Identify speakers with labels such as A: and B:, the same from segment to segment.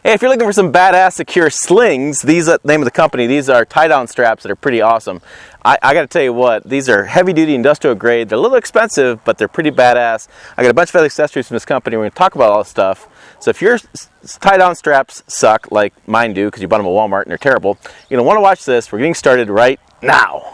A: Hey, if you're looking for some badass secure slings, these are the name of the company. These are tie-down straps that are pretty awesome. I got to tell you what, these are heavy-duty industrial grade. They're a little expensive, but they're pretty badass. I got a bunch of other accessories from this company. We're going to talk about all this stuff. So if your tie-down straps suck, like mine do, because you bought them at Walmart and they're terrible, you're going to want to watch this. We're getting started right now.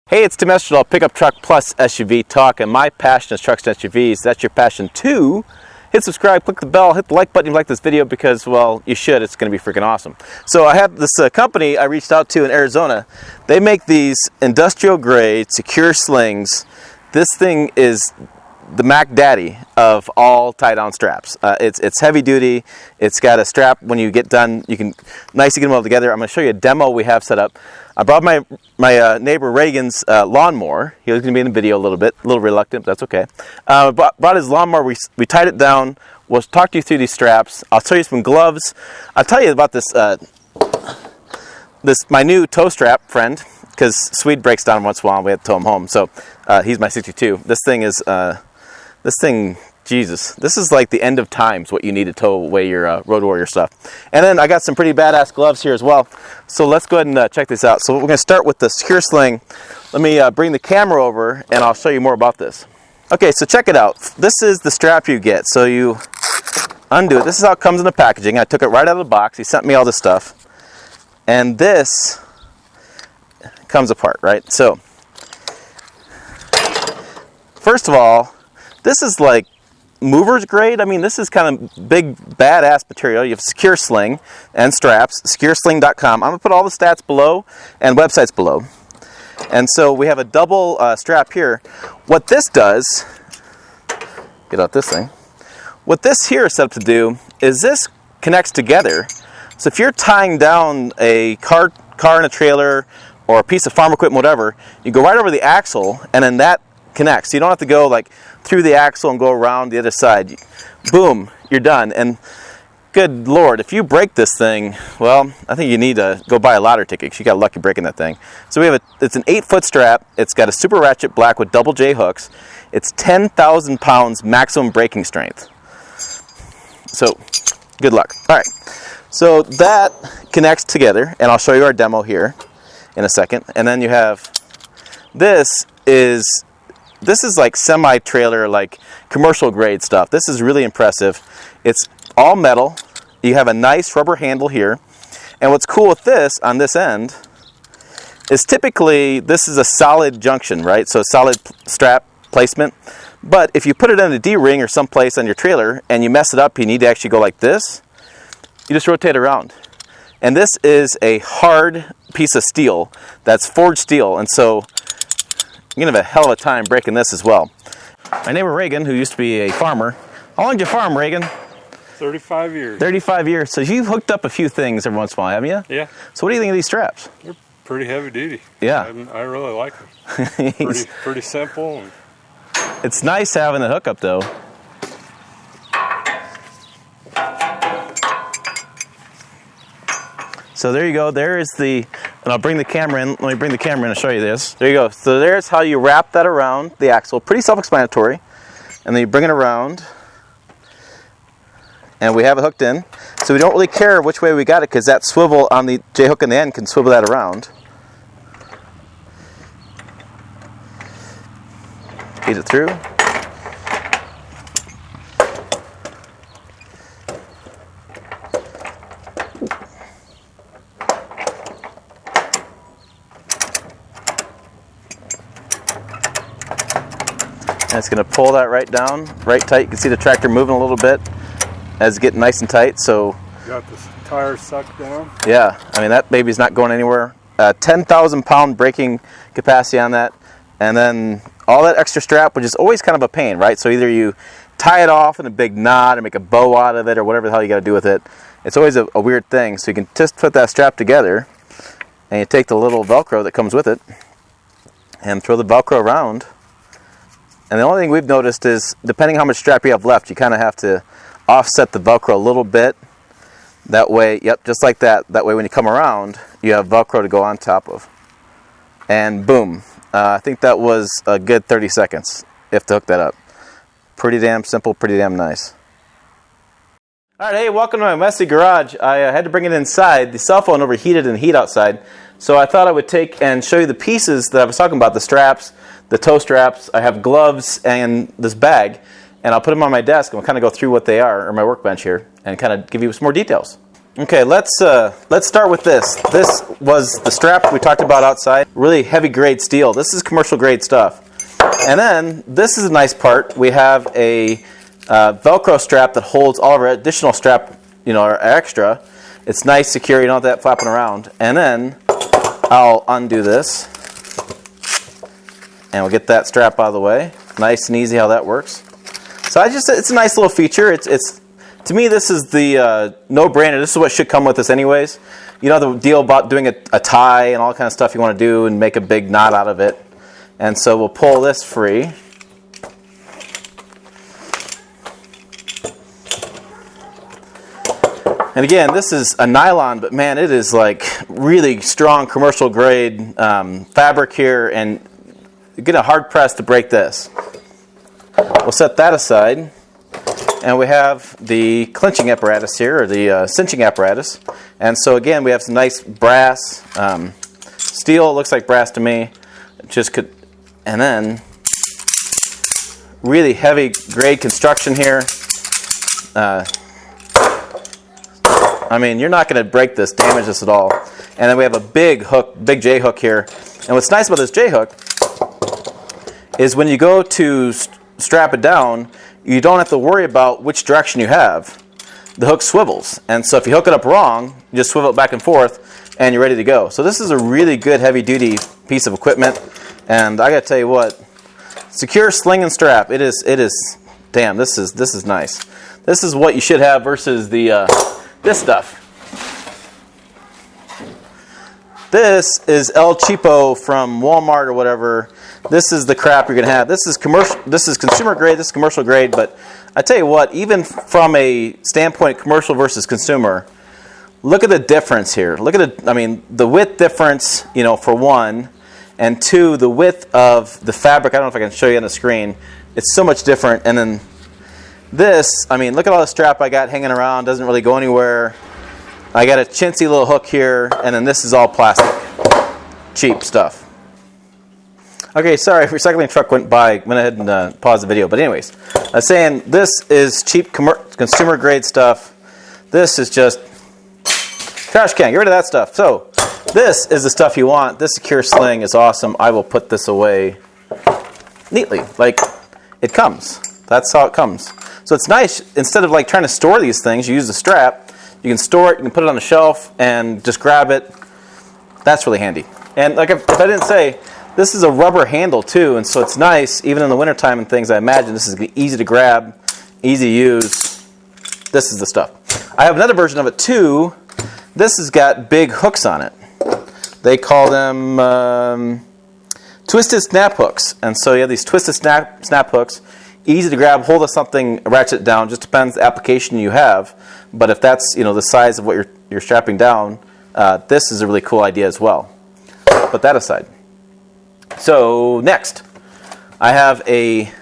A: Hey, it's Tim Esterdahl, Pickup Truck Plus SUV Talk, and my passion is trucks and SUVs. That's your passion too. Hit subscribe, click the bell, hit the like button if you like this video because, well, you should. It's going to be freaking awesome. So I have this company I reached out to in Arizona. They make these industrial grade secure slings. This thing is the Mac Daddy of all tie-down straps. It's heavy duty. It's got a strap. When you get done, you can nicely get them all together. I'm going to show you a demo we have set up. I brought my neighbor Reagan's lawnmower. He was going to be in the video a little bit, a little reluctant, but that's okay. Brought his lawnmower. We tied it down. We'll talk you through these straps. I'll show you some gloves. I'll tell you about this my new tow strap friend, because Swede breaks down once in a while and we have to tow him home. So he's my 62. This thing, Jesus, this is like the end of times, what you need to tow away your Road Warrior stuff. And then I got some pretty badass gloves here as well. So let's go ahead and check this out. So we're going to start with the secure sling. Let me bring the camera over and I'll show you more about this. Okay, so check it out. This is the strap you get. So you undo it. This is how it comes in the packaging. I took it right out of the box. He sent me all this stuff. And this comes apart, right? So first of all, this is like movers grade. I mean, this is kind of big, badass material. You have secure sling and straps, securesling.com. I'm going to put all the stats below and websites below. And so we have a double strap here. What this does, get out this thing. What this here is set up to do is this connects together. So if you're tying down a car in a trailer or a piece of farm equipment, whatever, you go right over the axle and then that connects. So you don't have to go like through the axle and go around the other side. Boom, you're done. And good Lord, if you break this thing, well, I think you need to go buy a lottery ticket because you got lucky breaking that thing. So we have it's an 8-foot strap. It's got a super ratchet black with double J hooks. It's 10,000 pounds maximum braking strength. So good luck. All right, so that connects together and I'll show you our demo here in a second. And then you have this is like semi-trailer, like commercial grade stuff. This is really impressive. It's all metal. You have a nice rubber handle here. And what's cool with this on this end is typically this is a solid junction, right? So solid strap placement. But if you put it in a D-ring or someplace on your trailer and you mess it up, you need to actually go like this. You just rotate around. And this is a hard piece of steel that's forged steel. And so you're going to have a hell of a time breaking this as well. My neighbor Reagan, who used to be a farmer. How long did you farm, Reagan?
B: 35 years.
A: 35 years. So you've hooked up a few things every once in a while, haven't you?
B: Yeah.
A: So what do you think of these straps?
B: They're pretty heavy duty.
A: Yeah.
B: I really like them. pretty simple.
A: It's nice having the hookup though. So there you go. There is and I'll bring the camera in. Let me bring the camera in and show you this. There you go. So there's how you wrap that around the axle. Pretty self-explanatory. And then you bring it around. And we have it hooked in. So we don't really care which way we got it because that swivel on the J-hook in the end can swivel that around. Feed it through. And it's going to pull that right down, right tight. You can see the tractor moving a little bit as it's getting nice and tight. So
B: got the tires sucked down.
A: Yeah, I mean that baby's not going anywhere. 10,000 pound braking capacity on that, and then all that extra strap, which is always kind of a pain, right? So either you tie it off in a big knot or make a bow out of it or whatever the hell you got to do with it. It's always a weird thing. So you can just put that strap together, and you take the little Velcro that comes with it, and throw the Velcro around. And the only thing we've noticed is, depending how much strap you have left, you kind of have to offset the Velcro a little bit. That way, yep, just like that. That way when you come around, you have Velcro to go on top of. And boom. I think that was a good 30 seconds if to hook that up. Pretty damn simple, pretty damn nice. All right, hey, welcome to my messy garage. I had to bring it inside. The cell phone overheated in the heat outside. So I thought I would take and show you the pieces that I was talking about, the straps, the toe straps. I have gloves and this bag. And I'll put them on my desk and we'll kind of go through what they are, or my workbench here, and kind of give you some more details. Okay, let's start with this. This was the strap we talked about outside. Really heavy grade steel. This is commercial grade stuff. And then this is a nice part. We have a Velcro strap that holds all of our additional strap, our extra. It's nice, secure. You don't have that flapping around. And then I'll undo this, and we'll get that strap out of the way. Nice and easy how that works. So it's a nice little feature. It's to me, this is the no-brainer. This is what should come with this anyways. You know the deal about doing a tie and all kind of stuff you want to do and make a big knot out of it. And so we'll pull this free. And again, this is a nylon, but man, it is like really strong commercial grade fabric here, and you're getting hard pressed to break this. We'll set that aside, and we have the clinching apparatus here, or the cinching apparatus. And so again, we have some nice brass, steel. It looks like brass to me. And then really heavy grade construction here. I mean, you're not going to break this, damage this at all. And then we have a big hook, big J hook here. And what's nice about this J hook is when you go to strap it down, you don't have to worry about which direction you have. The hook swivels, and so if you hook it up wrong, you just swivel it back and forth, and you're ready to go. So this is a really good heavy-duty piece of equipment, and I got to tell you what, secure sling and strap. It is. Damn, this is nice. This is what you should have versus the this stuff. This is El Cheapo from Walmart or whatever. This is the crap you're going to have. This is commercial. This is consumer grade. This is commercial grade. But I tell you what, even from a standpoint, commercial versus consumer, look at the difference here. Look at the width difference, for one, and two, the width of the fabric. I don't know if I can show you on the screen. It's so much different. And then this, look at all the strap I got hanging around. Doesn't really go anywhere. I got a chintzy little hook here, and then this is all plastic. Cheap stuff. Okay, sorry, recycling truck went by. Went ahead and paused the video. But anyways, I was saying this is cheap consumer grade stuff. This is just trash can. Get rid of that stuff. So this is the stuff you want. This secure sling is awesome. I will put this away neatly. Like it comes. That's how it comes. So it's nice. Instead of trying to store these things, you use the strap. You can store it, you can put it on the shelf, and just grab it. That's really handy. And if I didn't say, this is a rubber handle too, and so it's nice, even in the wintertime and things, I imagine this is easy to grab, easy to use. This is the stuff. I have another version of it too. This has got big hooks on it. They call them twisted snap hooks. And so you have these twisted snap hooks. Easy to grab, hold of something, ratchet it down. Just depends the application you have. But if that's the size of what you're strapping down, this is a really cool idea as well. Put that aside. So next, I have a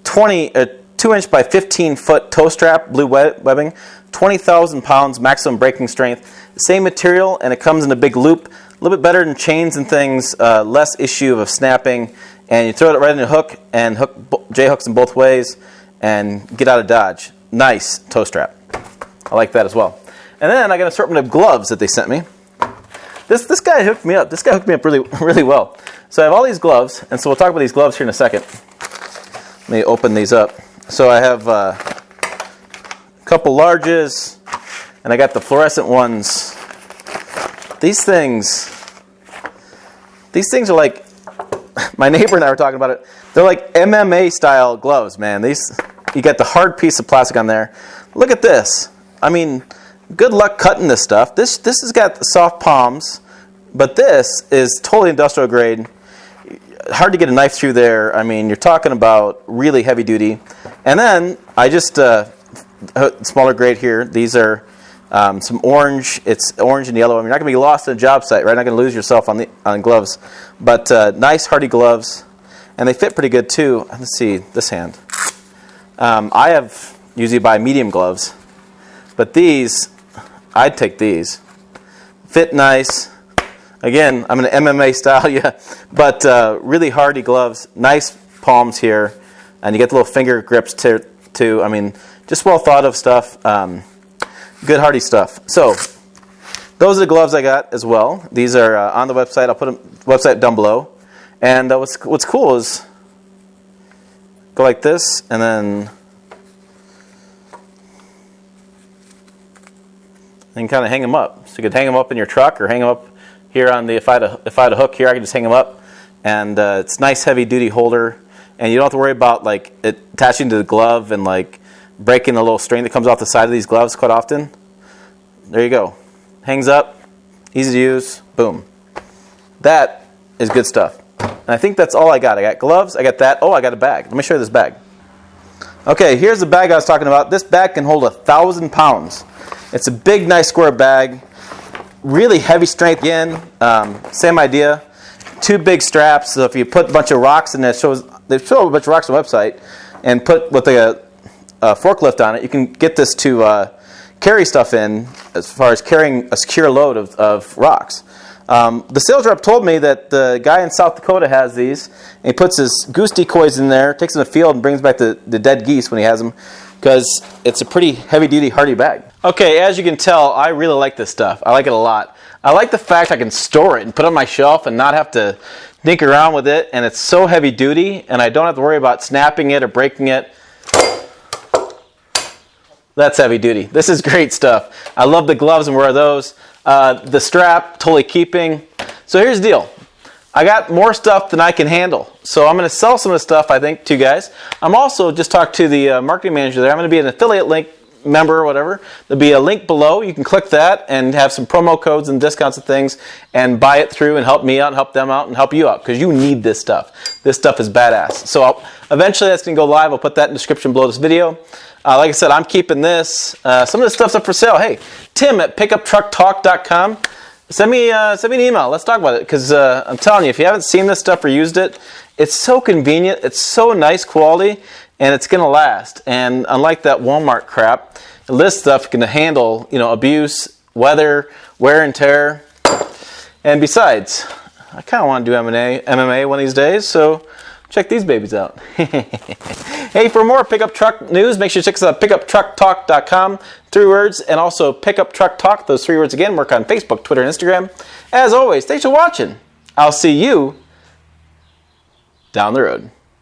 A: 2-inch by 15-foot toe strap, blue webbing, 20,000 pounds maximum breaking strength. Same material, and it comes in a big loop. A little bit better than chains and things. Less issue of snapping. And you throw it right in a hook and hook J hooks in both ways and get out of Dodge. Nice toe strap. I like that as well. And then I got an assortment of gloves that they sent me. This guy hooked me up. This guy hooked me up really, really well. So I have all these gloves, and so we'll talk about these gloves here in a second. Let me open these up. So I have a couple larges, and I got the fluorescent ones. These things are like, my neighbor and I were talking about it. They're like MMA style gloves, man. You got the hard piece of plastic on there. Look at this. Good luck cutting this stuff. This has got the soft palms, but this is totally industrial grade. Hard to get a knife through there. You're talking about really heavy duty. And then I just smaller grade here. These are some orange. It's orange and yellow. I mean, you're not going to be lost in a job site, right? You're not going to lose yourself on gloves. But nice, hardy gloves. And they fit pretty good, too. Let's see, this hand. I usually buy medium gloves. But these, I'd take these. Fit nice. Again, I'm an MMA style, yeah. But really hardy gloves. Nice palms here. And you get the little finger grips, too. I mean, just well thought of stuff. Good hardy stuff. So, those are the gloves I got as well. These are on the website. I'll put the website down below. And what's cool is go like this, and then kind of hang them up. So you could hang them up in your truck, or hang them up here on the. If I had a hook here, I could just hang them up, and it's a nice heavy duty holder, and you don't have to worry about like it attaching to the glove and like breaking the little string that comes off the side of these gloves quite often. There you go. Hangs up, easy to use. Boom. That is good stuff. And I think that's all I got. I got gloves, I got that. Oh, I got a bag. Let me show you this bag. Okay, here's the bag I was talking about. This bag can hold 1,000 pounds. It's a big, nice square bag. Really heavy strength again. Same idea. 2 big straps. So if you put a bunch of rocks in it, they show a bunch of rocks on the website, and put with a forklift on it, you can get this to carry stuff in as far as carrying a secure load of rocks. The sales rep told me that the guy in South Dakota has these, and he puts his goose decoys in there, takes them to the field, and brings back the dead geese when he has them, because it's a pretty heavy-duty, hardy bag. Okay, as you can tell, I really like this stuff. I like it a lot. I like the fact I can store it and put it on my shelf and not have to dink around with it, and it's so heavy-duty, and I don't have to worry about snapping it or breaking it. That's heavy-duty. This is great stuff. I love the gloves and wear those. The strap, totally keeping. So here's the deal. I got more stuff than I can handle. So I'm going to sell some of the stuff, I think, to you guys. I'm also just talked to the marketing manager there. I'm going to be an affiliate link member or whatever. There'll be a link below. You can click that and have some promo codes and discounts and things and buy it through and help me out and help them out and help you out, because you need this stuff. This stuff is badass. So eventually that's going to go live. I'll put that in the description below this video. Like I said, I'm keeping this. Some of this stuff's up for sale. Hey, Tim at pickuptrucktalk.com. Send me an email. Let's talk about it, because I'm telling you, if you haven't seen this stuff or used it, it's so convenient. It's so nice quality, and it's going to last. And unlike that Walmart crap, this stuff can handle, abuse, weather, wear and tear. And besides, I kind of want to do MMA one of these days, so check these babies out. Hey, for more pickup truck news, make sure you check us out at pickuptrucktalk.com, 3 words, and also Pickup Truck Talk, those 3 words again. Work on Facebook, Twitter, and Instagram. As always, thanks for watching. I'll see you down the road.